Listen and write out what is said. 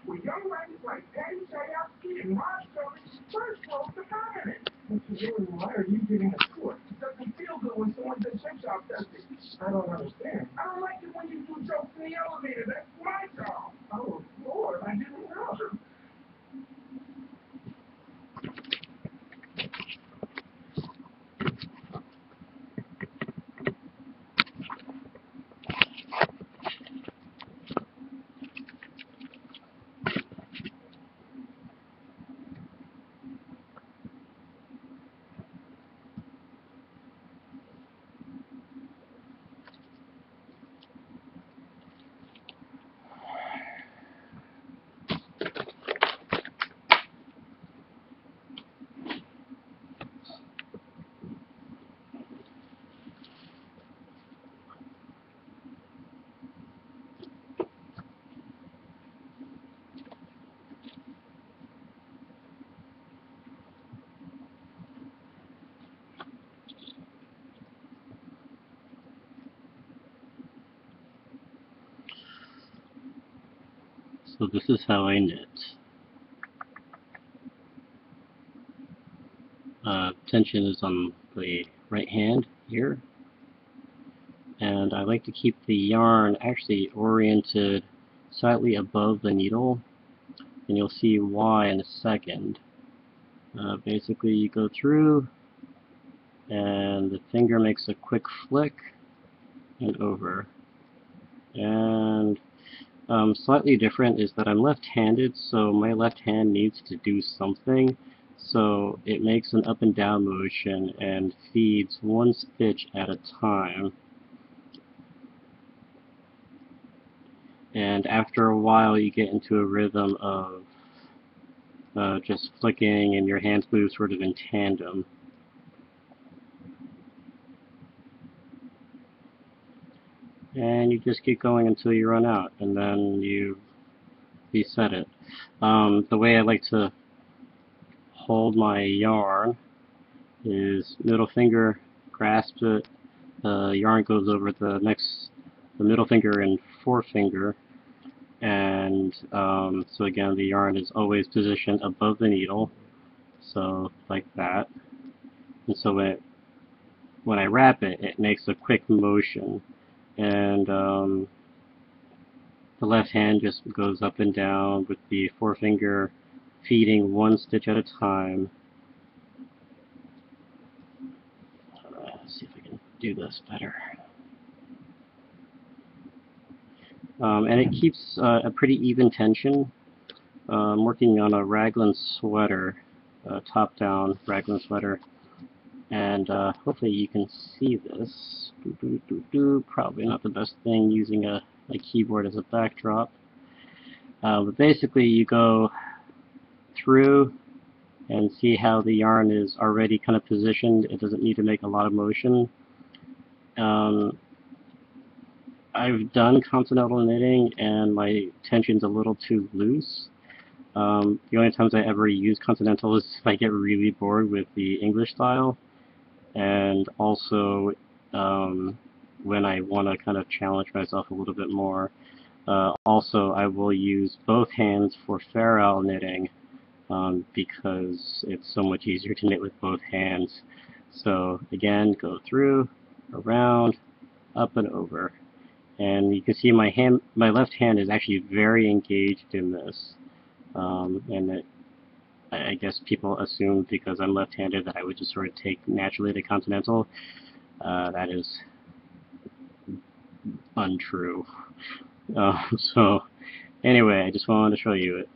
With young writers like Patty Chayefsky and Ron Shirley, first wrote the permanent. Why are you giving a score? It doesn't feel good when someone does chip shop does it. I don't understand. I don't like it when you do jokes in the elevator. That's my job. Oh, Lord, I didn't know. So this is how I knit. Tension is on the right hand here, and I like to keep the yarn actually oriented slightly above the needle, and you'll see why in a second. Basically you go through and the finger makes a quick flick and over. And slightly different is that I'm left-handed, so my left hand needs to do something. So it makes an up and down motion and feeds one stitch at a time. And after a while you get into a rhythm of just flicking and your hands move sort of in tandem. And you just keep going until you run out, and then you reset it. The way I like to hold my yarn is middle finger grasps it, the yarn goes over the middle finger and forefinger, and so again the yarn is always positioned above the needle, so like that. And so when I wrap it, it makes a quick motion, and the left hand just goes up and down with the forefinger feeding one stitch at a time. Let's see if I can do this better. And it keeps a pretty even tension. I'm working on a raglan sweater, top-down raglan sweater, and hopefully you can see this. Probably not the best thing using a keyboard as a backdrop. But basically you go through and see how the yarn is already kind of positioned. It doesn't need to make a lot of motion. I've done continental knitting and my tension's a little too loose. The only times I ever use continental is if I get really bored with the English style, and also when I want to kind of challenge myself a little bit more. Also, I will use both hands for Fair Isle knitting because it's so much easier to knit with both hands. So again, go through, around, up and over. And you can see my left hand is actually very engaged in this. And I guess people assume because I'm left-handed that I would just sort of take naturally to continental. That is untrue. So anyway, I just wanted to show you it.